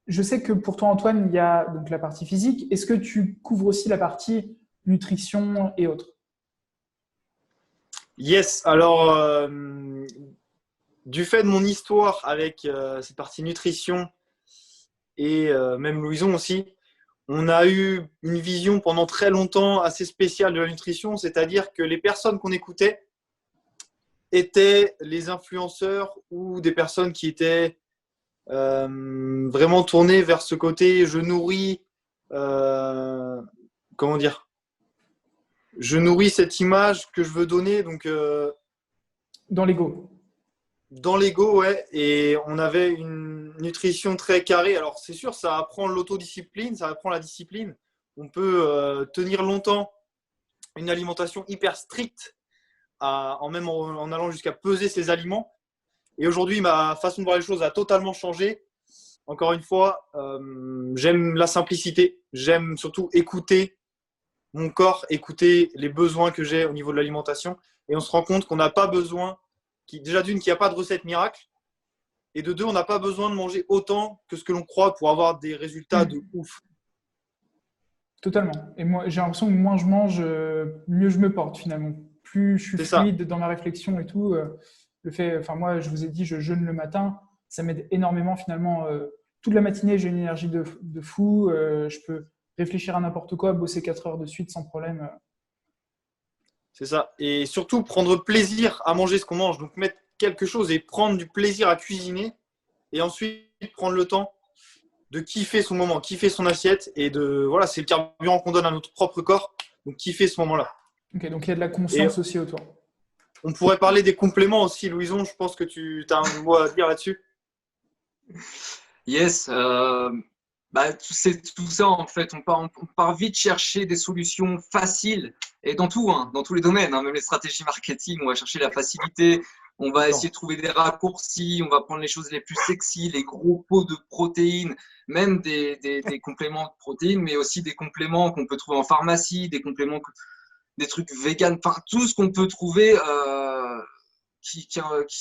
je sais que pour toi, Antoine, il y a donc la partie physique. Est-ce que tu couvres aussi la partie nutrition et autres? Yes, alors du fait de mon histoire avec cette partie nutrition et même Louison aussi, on a eu une vision pendant très longtemps assez spéciale de la nutrition, c'est-à-dire que les personnes qu'on écoutait étaient les influenceurs ou des personnes qui étaient vraiment tournées vers ce côté je nourris, euh, comment dire, je nourris cette image que je veux donner, donc Dans l'ego. dans l'ego, ouais, et on avait une nutrition très carrée. Alors, c'est sûr, ça apprend l'autodiscipline, ça apprend la discipline. On peut tenir longtemps une alimentation hyper stricte, en allant jusqu'à peser ses aliments. Et aujourd'hui, ma façon de voir les choses a totalement changé. Encore une fois, j'aime la simplicité. J'aime surtout écouter mon corps, écouter les besoins que j'ai au niveau de l'alimentation. Et on se rend compte qu'on n'a pas besoin, déjà d'une, qu'il n'y a pas de recette miracle. Et de deux, on n'a pas besoin de manger autant que ce que l'on croit pour avoir des résultats de Hmm. ouf. Totalement. Et moi, j'ai l'impression que moins je mange, mieux je me porte finalement. Plus je suis C'est ça, fluide dans ma réflexion et tout. Le fait, enfin moi, je vous ai dit, je jeûne le matin, ça m'aide énormément finalement. Toute la matinée, j'ai une énergie de fou. Je peux réfléchir à n'importe quoi, bosser 4 heures de suite sans problème. c'est ça. Et surtout, prendre plaisir à manger ce qu'on mange. Donc, mettre quelque chose et prendre du plaisir à cuisiner. Et ensuite, prendre le temps de kiffer son moment, kiffer son assiette. Et de, voilà, c'est le carburant qu'on donne à notre propre corps. Donc, kiffer ce moment-là. Ok, donc il y a de la Et conscience aussi autour. on pourrait parler des compléments aussi, Louison. Je pense que tu as un mot à dire là-dessus. Yes, c'est tout ça en fait. On part vite chercher des solutions faciles et dans tout, hein, dans tous les domaines, hein, même les stratégies marketing, on va chercher la facilité, on Tout le va essayer temps. de trouver des raccourcis, on va prendre les choses les plus sexy, les gros pots de protéines, même des compléments de protéines, mais aussi des compléments qu'on peut trouver en pharmacie, des trucs vegan, enfin tout ce qu'on peut trouver. Qui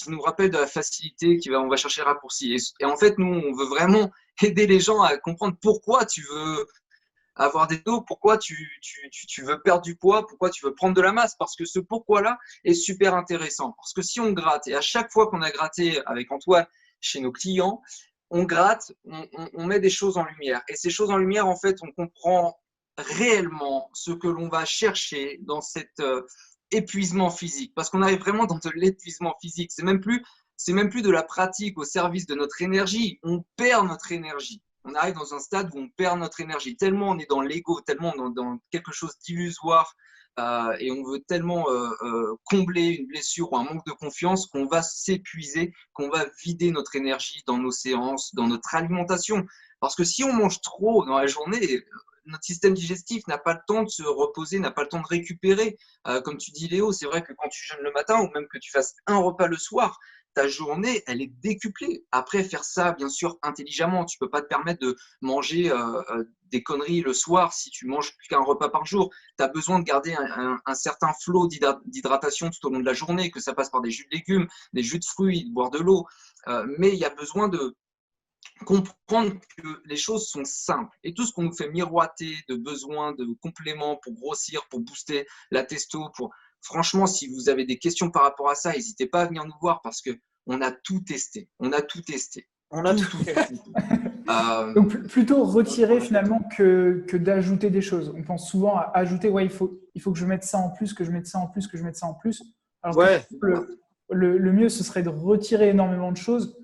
nous rappelle de la facilité, on va chercher les raccourcis. Et en fait, nous, on veut vraiment aider les gens à comprendre pourquoi tu veux avoir des dos, pourquoi tu veux perdre du poids, pourquoi tu veux prendre de la masse. Parce que ce pourquoi-là est super intéressant. Parce que si on gratte, et à chaque fois qu'on a gratté avec Antoine chez nos clients, on gratte, on met des choses en lumière. Et ces choses en lumière, en fait, on comprend réellement ce que l'on va chercher dans cet épuisement physique. Parce qu'on arrive vraiment dans de l'épuisement physique. C'est même plus de la pratique au service de notre énergie. On perd notre énergie. On arrive dans un stade où on perd notre énergie. Tellement on est dans l'ego, tellement on est dans quelque chose d'illusoire et on veut tellement combler une blessure ou un manque de confiance qu'on va s'épuiser, qu'on va vider notre énergie dans nos séances, dans notre alimentation. Parce que si on mange trop dans la journée, notre système digestif n'a pas le temps de se reposer, n'a pas le temps de récupérer. Comme tu dis, Léo, c'est vrai que quand tu jeûnes le matin ou même que tu fasses un repas le soir, ta journée, elle est décuplée. Après, faire ça, bien sûr, intelligemment. Tu peux pas te permettre de manger des conneries le soir si tu manges plus qu'un repas par jour. Tu as besoin de garder un certain flot d'hydratation tout au long de la journée, que ça passe par des jus de légumes, des jus de fruits, de boire de l'eau. Mais il y a besoin de comprendre que les choses sont simples. Et tout ce qu'on nous fait miroiter de besoins, de compléments pour grossir, pour booster la testo, franchement, si vous avez des questions par rapport à ça, n'hésitez pas à venir nous voir parce que on a tout testé. On a tout testé. On a Tout, tout. tout, tout, tout. Donc plutôt retirer finalement que d'ajouter des choses. On pense souvent à ajouter, ouais, il faut que je mette ça en plus, que je mette ça en plus, que je mette ça en plus. Alors que Ouais, le mieux, ce serait de retirer énormément de choses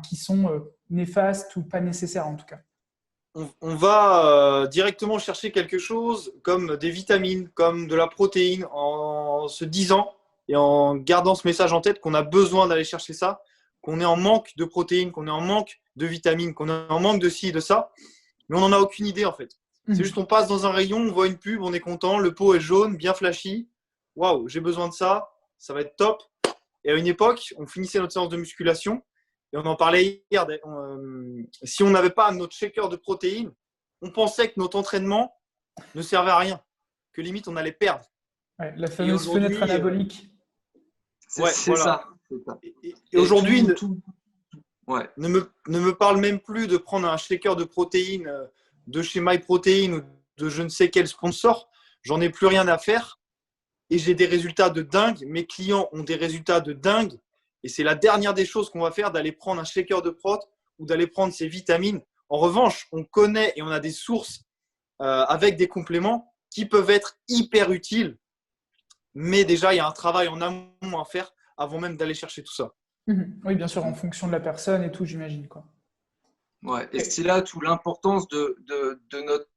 qui sont néfastes ou pas nécessaires en tout cas. on va directement chercher quelque chose comme des vitamines, comme de la protéine, en se disant et en gardant ce message en tête qu'on a besoin d'aller chercher ça, qu'on est en manque de protéines, qu'on est en manque de vitamines, qu'on est en manque de ci et de ça, mais on n'en a aucune idée en fait. C'est juste on passe dans un rayon, on voit une pub, on est content, le pot est jaune, bien flashy. Waouh, j'ai besoin de ça, ça va être top. Et à une époque, on finissait notre séance de musculation et on en parlait hier. Si on n'avait pas notre shaker de protéines, on pensait que notre entraînement ne servait à rien, que limite on allait perdre. Ouais, la Et fameuse fenêtre aujourd'hui, anabolique. ouais, C'est voilà. ça. C'est ça. Et Et aujourd'hui, tout, Ouais. Ne me parle même plus de prendre un shaker de protéines de chez MyProtein ou de je ne sais quel sponsor. J'en ai plus rien à faire et j'ai des résultats de dingue. Mes clients ont des résultats de dingue. Et c'est la dernière des choses qu'on va faire, d'aller prendre un shaker de prot ou d'aller prendre ses vitamines. En revanche, on connaît et on a des sources avec des compléments qui peuvent être hyper utiles. Mais déjà, il y a un travail en amont à faire avant même d'aller chercher tout ça. Oui, bien sûr, en fonction de la personne et tout, j'imagine, quoi. Ouais. Et c'est là toute l'importance de notre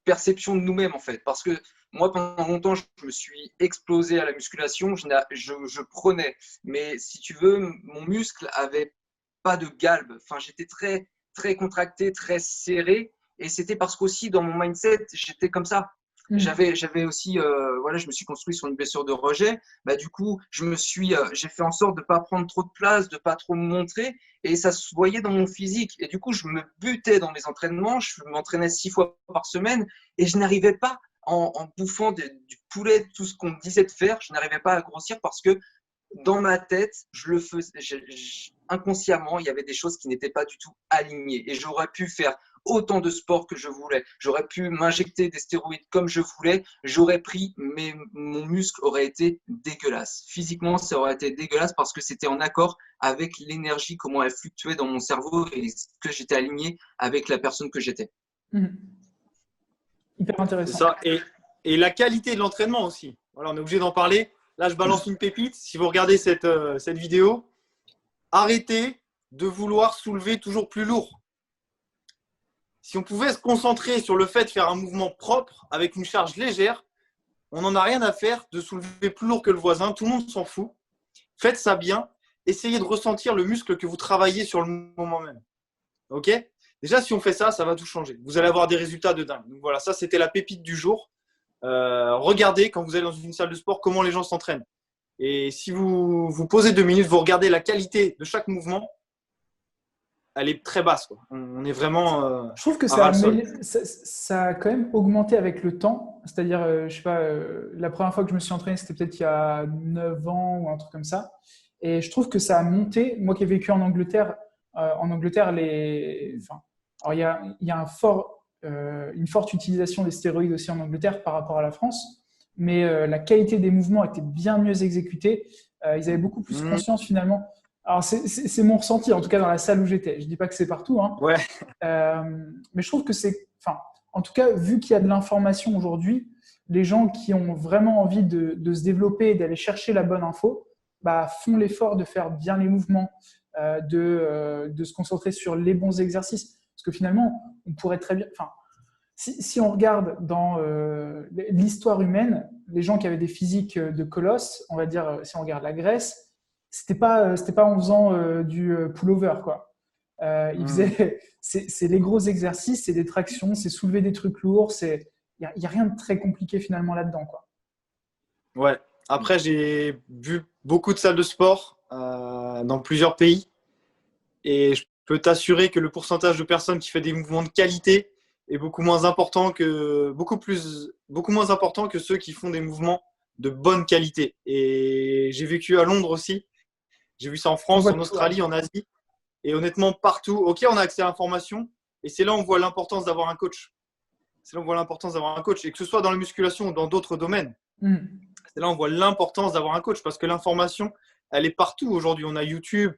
perception de nous-mêmes, en fait. Parce que moi, pendant longtemps, je me suis explosé à la musculation, je prenais. Mais si tu veux, mon muscle avait pas de galbe. Enfin, j'étais très, très contracté, très serré. Et c'était parce qu'aussi, dans mon mindset, j'étais comme ça. J'avais aussi, voilà, je me suis construit sur une blessure de rejet. Bah, du coup, j'ai fait en sorte de pas prendre trop de place, de pas trop me montrer, et ça se voyait dans mon physique. Et du coup, je me butais dans mes entraînements. Je m'entraînais 6 fois par semaine, et je n'arrivais pas, en bouffant du poulet, tout ce qu'on me disait de faire, je n'arrivais pas à grossir parce que dans ma tête, je le faisais inconsciemment, il y avait des choses qui n'étaient pas du tout alignées. Et j'aurais pu faire autant de sport que je voulais. J'aurais pu m'injecter des stéroïdes comme je voulais. J'aurais pris, mais mon muscle aurait été dégueulasse. Physiquement, ça aurait été dégueulasse parce que c'était en accord avec l'énergie, comment elle fluctuait dans mon cerveau et que j'étais aligné avec la personne que j'étais. Hyper C'est intéressant. ça. Et la qualité de l'entraînement aussi. Voilà, on est obligé d'en parler. Là, je balance une pépite. Si vous regardez cette vidéo, arrêtez de vouloir soulever toujours plus lourd. Si on pouvait se concentrer sur le fait de faire un mouvement propre avec une charge légère, on n'en a rien à faire de soulever plus lourd que le voisin. Tout le monde s'en fout. Faites ça bien. Essayez de ressentir le muscle que vous travaillez sur le moment même. Ok ? Déjà, si on fait ça, ça va tout changer. Vous allez avoir des résultats de dingue. Donc voilà, ça, c'était la pépite du jour. Regardez quand vous allez dans une salle de sport comment les gens s'entraînent. Et si vous vous posez 2 minutes, vous regardez la qualité de chaque mouvement, elle est très basse, quoi. On est vraiment Je trouve que à ras-le-sol. ça a quand même augmenté avec le temps. C'est-à-dire, je sais pas, la première fois que je me suis entraîné, c'était peut-être il y a 9 ans ou un truc comme ça. Et je trouve que ça a monté. Moi qui ai vécu en Angleterre, enfin, alors il y a une forte utilisation des stéroïdes aussi en Angleterre par rapport à la France. Mais la qualité des mouvements était bien mieux exécutée. Ils avaient beaucoup plus conscience finalement. Alors, c'est mon ressenti, en tout cas dans la salle où j'étais. Je dis pas que c'est partout, hein. Ouais. Mais je trouve que enfin, en tout cas, vu qu'il y a de l'information aujourd'hui, les gens qui ont vraiment envie de se développer et d'aller chercher la bonne info, bah, font l'effort de faire bien les mouvements, de se concentrer sur les bons exercices. Parce que finalement, on pourrait très bien. Enfin, si on regarde dans l'histoire humaine, les gens qui avaient des physiques de colosses, on va dire, si on regarde la Grèce, c'était pas en faisant du pullover, quoi. C'est les gros exercices, c'est des tractions, c'est soulever des trucs lourds, il y a rien de très compliqué finalement là-dedans, quoi. Ouais. Après, j'ai vu beaucoup de salles de sport dans plusieurs pays et je peux t'assurer que le pourcentage de personnes qui fait des mouvements de qualité est beaucoup moins important que ceux qui font des mouvements de bonne qualité. Et j'ai vécu à Londres aussi. J'ai vu ça en France, en Australie, en Asie. Et honnêtement, partout, ok, on a accès à l'information. Et c'est là où on voit l'importance d'avoir un coach. C'est là où on voit l'importance d'avoir un coach. Et que ce soit dans la musculation ou dans d'autres domaines. C'est là où on voit l'importance d'avoir un coach. Parce que l'information, elle est partout aujourd'hui. On a YouTube,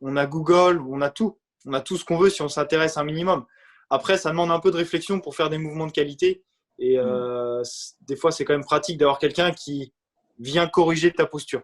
on a Google, on a tout. On a tout ce qu'on veut si on s'intéresse un minimum. Après, ça demande un peu de réflexion pour faire des mouvements de qualité. Et des fois, c'est quand même pratique d'avoir quelqu'un qui vient corriger ta posture.